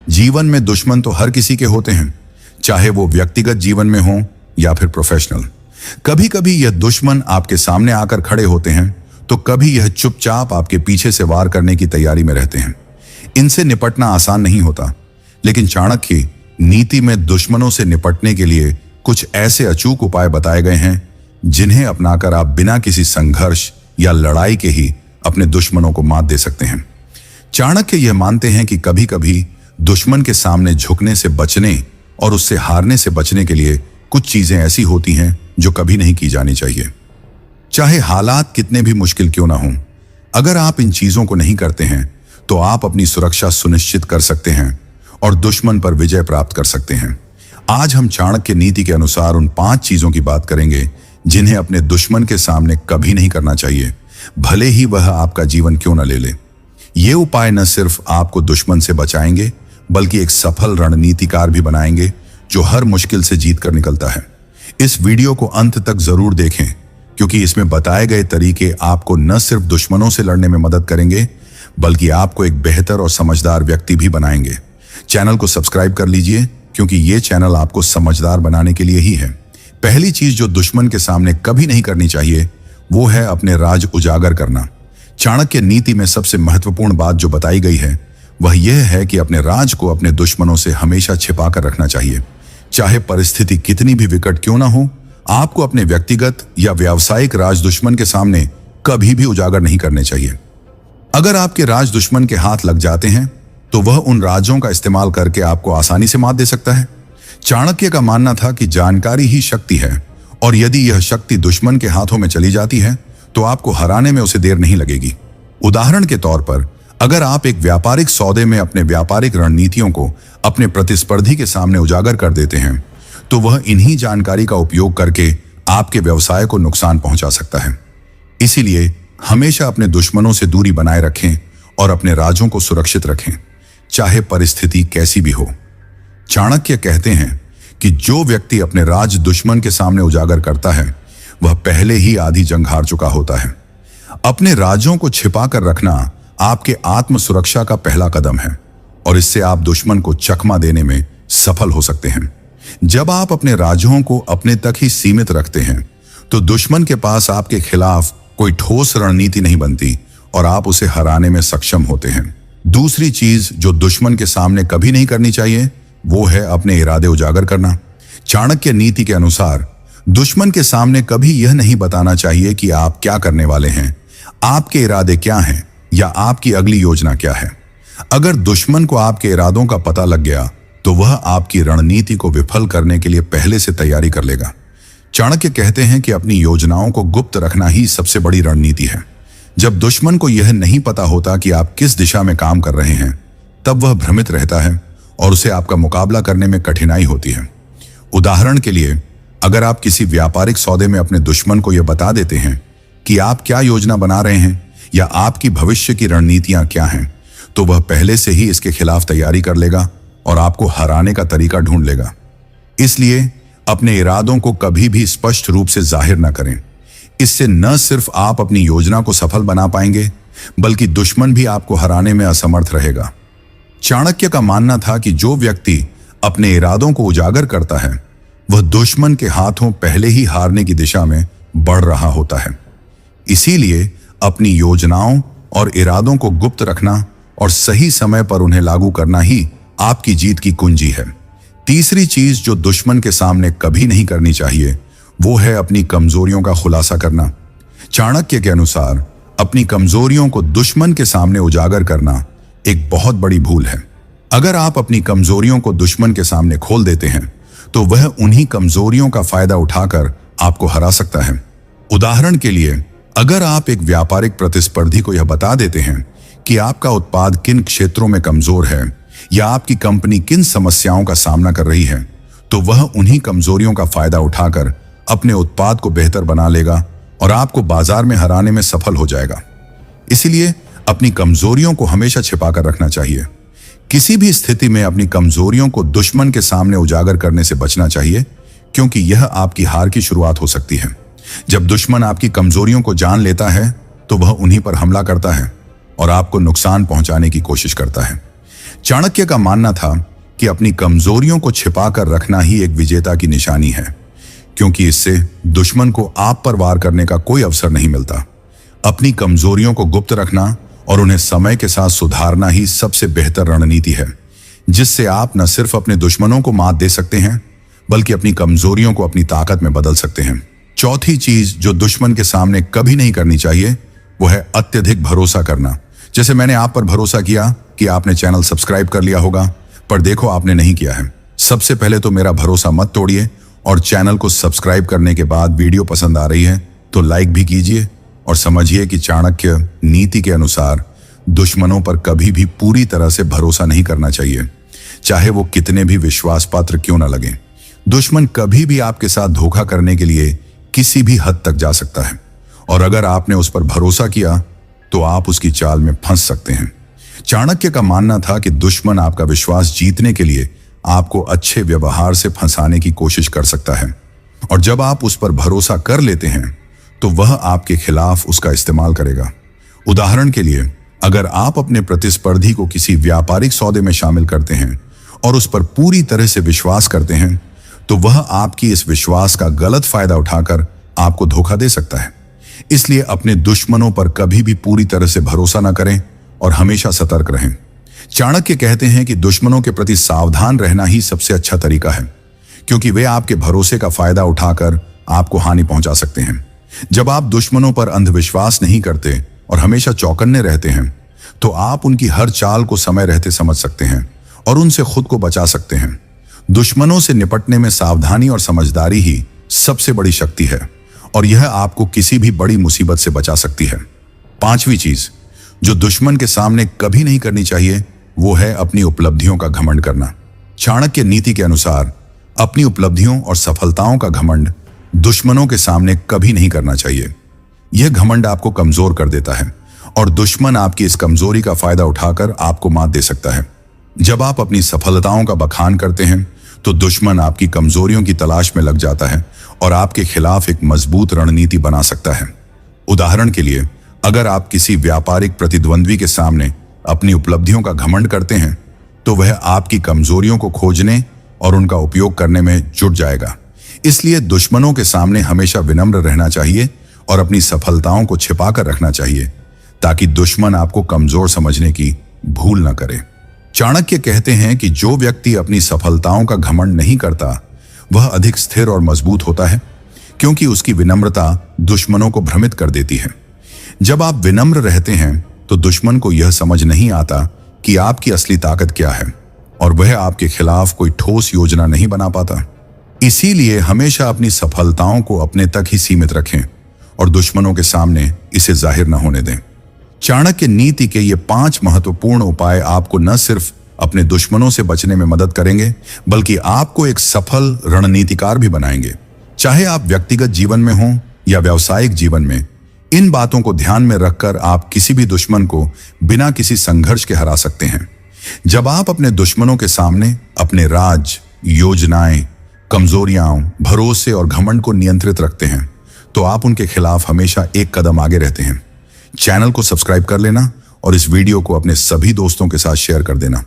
जीवन में दुश्मन तो हर किसी के होते हैं, चाहे वो व्यक्तिगत जीवन में हो या फिर प्रोफेशनल। कभी कभी यह दुश्मन आपके सामने आकर खड़े होते हैं, तो कभी यह चुपचाप आपके पीछे से वार करने की तैयारी में रहते हैं। इनसे निपटना आसान नहीं होता, लेकिन चाणक्य नीति में दुश्मनों से निपटने के लिए कुछ ऐसे अचूक उपाय बताए गए हैं जिन्हें अपनाकर आप बिना किसी संघर्ष या लड़ाई के ही अपने दुश्मनों को मात दे सकते हैं। चाणक्य यह मानते हैं कि कभी कभी दुश्मन के सामने झुकने से बचने और उससे हारने से बचने के लिए कुछ चीजें ऐसी होती हैं जो कभी नहीं की जानी चाहिए, चाहे हालात कितने भी मुश्किल क्यों ना हों। अगर आप इन चीजों को नहीं करते हैं तो आप अपनी सुरक्षा सुनिश्चित कर सकते हैं और दुश्मन पर विजय प्राप्त कर सकते हैं। आज हम चाणक्य नीति के अनुसार उन 5 चीजों की बात करेंगे जिन्हें अपने दुश्मन के सामने कभी नहीं करना चाहिए, भले ही वह आपका जीवन क्यों न ले ले। ये उपाय न सिर्फ आपको दुश्मन से बचाएंगे, बल्कि एक सफल रणनीतिकार भी बनाएंगे जो हर मुश्किल से जीत कर निकलता है। इस वीडियो को अंत तक जरूर देखें, क्योंकि इसमें बताए गए तरीके आपको न सिर्फ दुश्मनों से लड़ने में मदद करेंगे, बल्कि आपको एक बेहतर और समझदार व्यक्ति भी बनाएंगे। चैनल को सब्सक्राइब कर लीजिए, क्योंकि ये चैनल आपको समझदार बनाने के लिए ही है। पहली चीज जो दुश्मन के सामने कभी नहीं करनी चाहिए, वो है अपने राज उजागर करना। चाणक्य नीति में सबसे महत्वपूर्ण बात जो बताई गई है वह यह है कि अपने राज को अपने दुश्मनों से हमेशा छिपा कर रखना चाहिए। चाहे परिस्थिति कितनी भी विकट क्यों ना हो, आपको अपने व्यक्तिगत या व्यावसायिक राज दुश्मन के सामने कभी भी उजागर नहीं करने चाहिए। अगर आपके राज दुश्मन के हाथ लग जाते हैं तो वह उन राजों का इस्तेमाल करके आपको आसानी से मात दे सकता है। चाणक्य का मानना था कि जानकारी ही शक्ति है, और यदि यह शक्ति दुश्मन के हाथों में चली जाती है तो आपको हराने में उसे देर नहीं लगेगी। उदाहरण के तौर पर, अगर आप एक व्यापारिक सौदे में अपने व्यापारिक रणनीतियों को अपने प्रतिस्पर्धी के सामने उजागर कर देते हैं, तो वह इन्हीं जानकारी का उपयोग करके आपके व्यवसाय को नुकसान पहुंचा सकता है। इसीलिए हमेशा अपने दुश्मनों से दूरी बनाए रखें और अपने राजों को सुरक्षित रखें, चाहे परिस्थिति कैसी भी हो। चाणक्य कहते हैं कि जो व्यक्ति अपने राज दुश्मन के सामने उजागर करता है वह पहले ही आधी जंग हार चुका होता है। अपने राजों को छिपा कर रखना आपके आत्म सुरक्षा का पहला कदम है, और इससे आप दुश्मन को चकमा देने में सफल हो सकते हैं। जब आप अपने राजों को अपने तक ही सीमित रखते हैं तो दुश्मन के पास आपके खिलाफ कोई ठोस रणनीति नहीं बनती और आप उसे हराने में सक्षम होते हैं। दूसरी चीज जो दुश्मन के सामने कभी नहीं करनी चाहिए वो है अपने इरादे उजागर करना। चाणक्य नीति के अनुसार दुश्मन के सामने कभी यह नहीं बताना चाहिए कि आप क्या करने वाले हैं, आपके इरादे क्या हैं या आपकी अगली योजना क्या है। अगर दुश्मन को आपके इरादों का पता लग गया तो वह आपकी रणनीति को विफल करने के लिए पहले से तैयारी कर लेगा। चाणक्य कहते हैं कि अपनी योजनाओं को गुप्त रखना ही सबसे बड़ी रणनीति है। जब दुश्मन को यह नहीं पता होता कि आप किस दिशा में काम कर रहे हैं, तब वह भ्रमित रहता है और उसे आपका मुकाबला करने में कठिनाई होती है। उदाहरण के लिए, अगर आप किसी व्यापारिक सौदे में अपने दुश्मन को यह बता देते हैं कि आप क्या योजना बना रहे हैं या आपकी भविष्य की रणनीतियां क्या हैं, तो वह पहले से ही इसके खिलाफ तैयारी कर लेगा और आपको हराने का तरीका ढूंढ लेगा। इसलिए अपने इरादों को कभी भी स्पष्ट रूप से जाहिर न करें। इससे न सिर्फ आप अपनी योजना को सफल बना पाएंगे, बल्कि दुश्मन भी आपको हराने में असमर्थ रहेगा। चाणक्य का मानना था कि जो व्यक्ति अपने इरादों को उजागर करता है वह दुश्मन के हाथों पहले ही हारने की दिशा में बढ़ रहा होता है। इसीलिए अपनी योजनाओं और इरादों को गुप्त रखना और सही समय पर उन्हें लागू करना ही आपकी जीत की कुंजी है। तीसरी चीज जो दुश्मन के सामने कभी नहीं करनी चाहिए वो है अपनी कमजोरियों का खुलासा करना। चाणक्य के अनुसार अपनी कमजोरियों को दुश्मन के सामने उजागर करना एक बहुत बड़ी भूल है। अगर आप अपनी कमजोरियों को दुश्मन के सामने खोल देते हैं तो वह उन्हीं कमजोरियों का फायदा उठाकर आपको हरा सकता है। उदाहरण के लिए, अगर आप एक व्यापारिक प्रतिस्पर्धी को यह बता देते हैं कि आपका उत्पाद किन क्षेत्रों में कमजोर है या आपकी कंपनी किन समस्याओं का सामना कर रही है, तो वह उन्हीं कमजोरियों का फायदा उठाकर अपने उत्पाद को बेहतर बना लेगा और आपको बाजार में हराने में सफल हो जाएगा। इसीलिए अपनी कमजोरियों को हमेशा छिपा कर रखना चाहिए। किसी भी स्थिति में अपनी कमजोरियों को दुश्मन के सामने उजागर करने से बचना चाहिए, क्योंकि यह आपकी हार की शुरुआत हो सकती है। जब दुश्मन आपकी कमजोरियों को जान लेता है तो वह उन्हीं पर हमला करता है और आपको नुकसान पहुंचाने की कोशिश करता है। चाणक्य का मानना था कि अपनी कमजोरियों को छिपाकर रखना ही एक विजेता की निशानी है, क्योंकि इससे दुश्मन को आप पर वार करने का कोई अवसर नहीं मिलता। अपनी कमजोरियों को गुप्त रखना और उन्हें समय के साथ सुधारना ही सबसे बेहतर रणनीति है, जिससे आप न सिर्फ अपने दुश्मनों को मात दे सकते हैं, बल्कि अपनी कमजोरियों को अपनी ताकत में बदल सकते हैं। चौथी चीज जो दुश्मन के सामने कभी नहीं करनी चाहिए, वो है अत्यधिक भरोसा करना। जैसे मैंने आप पर भरोसा किया कि आपने चैनल सब्सक्राइब कर लिया होगा, पर देखो आपने नहीं किया है। सबसे पहले तो मेरा भरोसा मत तोड़िए और चैनल को सब्सक्राइब करने के बाद वीडियो पसंद आ रही है तो लाइक भी कीजिए और समझिए कि चाणक्य नीति के अनुसार दुश्मनों पर कभी भी पूरी तरह से भरोसा नहीं करना चाहिए, चाहे वो कितने भी विश्वास पात्र क्यों न लगे। दुश्मन कभी भी आपके साथ धोखा करने के लिए किसी भी हद तक जा सकता है, और अगर आपने उस पर भरोसा किया तो आप उसकी चाल में फंस सकते हैं। चाणक्य का मानना था कि दुश्मन आपका विश्वास जीतने के लिए आपको अच्छे व्यवहार से फंसाने की कोशिश कर सकता है, और जब आप उस पर भरोसा कर लेते हैं तो वह आपके खिलाफ उसका इस्तेमाल करेगा। उदाहरण के लिए, अगर आप अपने प्रतिस्पर्धी को किसी व्यापारिक सौदे में शामिल करते हैं और उस पर पूरी तरह से विश्वास करते हैं, तो वह आपकी इस विश्वास का गलत फायदा उठाकर आपको धोखा दे सकता है। इसलिए अपने दुश्मनों पर कभी भी पूरी तरह से भरोसा न करें और हमेशा सतर्क रहें। चाणक्य कहते हैं कि दुश्मनों के प्रति सावधान रहना ही सबसे अच्छा तरीका है, क्योंकि वे आपके भरोसे का फायदा उठाकर आपको हानि पहुंचा सकते हैं। जब आप दुश्मनों पर अंधविश्वास नहीं करते और हमेशा चौकन्ने रहते हैं, तो आप उनकी हर चाल को समय रहते समझ सकते हैं और उनसे खुद को बचा सकते हैं। दुश्मनों से निपटने में सावधानी और समझदारी ही सबसे बड़ी शक्ति है, और यह आपको किसी भी बड़ी मुसीबत से बचा सकती है। पांचवी चीज जो दुश्मन के सामने कभी नहीं करनी चाहिए, वो है अपनी उपलब्धियों का घमंड करना। चाणक्य नीति के अनुसार अपनी उपलब्धियों और सफलताओं का घमंड दुश्मनों के सामने कभी नहीं करना चाहिए। यह घमंड आपको कमजोर कर देता है और दुश्मन आपकी इस कमजोरी का फायदा उठाकर आपको मात दे सकता है। जब आप अपनी सफलताओं का बखान करते हैं तो दुश्मन आपकी कमजोरियों की तलाश में लग जाता है और आपके खिलाफ एक मजबूत रणनीति बना सकता है। उदाहरण के लिए, अगर आप किसी व्यापारिक प्रतिद्वंद्वी के सामने अपनी उपलब्धियों का घमंड करते हैं, तो वह आपकी कमजोरियों को खोजने और उनका उपयोग करने में जुट जाएगा। इसलिए दुश्मनों के सामने हमेशा विनम्र रहना चाहिए और अपनी सफलताओं को छिपाकर रखना चाहिए, ताकि दुश्मन आपको कमजोर समझने की भूल न करे। चाणक्य कहते हैं कि जो व्यक्ति अपनी सफलताओं का घमंड नहीं करता, वह अधिक स्थिर और मजबूत होता है, क्योंकि उसकी विनम्रता दुश्मनों को भ्रमित कर देती है। जब आप विनम्र रहते हैं तो दुश्मन को यह समझ नहीं आता कि आपकी असली ताकत क्या है, और वह आपके खिलाफ कोई ठोस योजना नहीं बना पाता। इसीलिए हमेशा अपनी सफलताओं को अपने तक ही सीमित रखें और दुश्मनों के सामने इसे जाहिर न होने दें। चाणक्य नीति के ये 5 महत्वपूर्ण उपाय आपको न सिर्फ अपने दुश्मनों से बचने में मदद करेंगे, बल्कि आपको एक सफल रणनीतिकार भी बनाएंगे। चाहे आप व्यक्तिगत जीवन में हों या व्यावसायिक जीवन में, इन बातों को ध्यान में रखकर आप किसी भी दुश्मन को बिना किसी संघर्ष के हरा सकते हैं। जब आप अपने दुश्मनों के सामने अपने राज, योजनाएं, कमजोरियां, भरोसे और घमंड को नियंत्रित रखते हैं, तो आप उनके खिलाफ हमेशा एक कदम आगे रहते हैं। चैनल को सब्सक्राइब कर लेना और इस वीडियो को अपने सभी दोस्तों के साथ शेयर कर देना।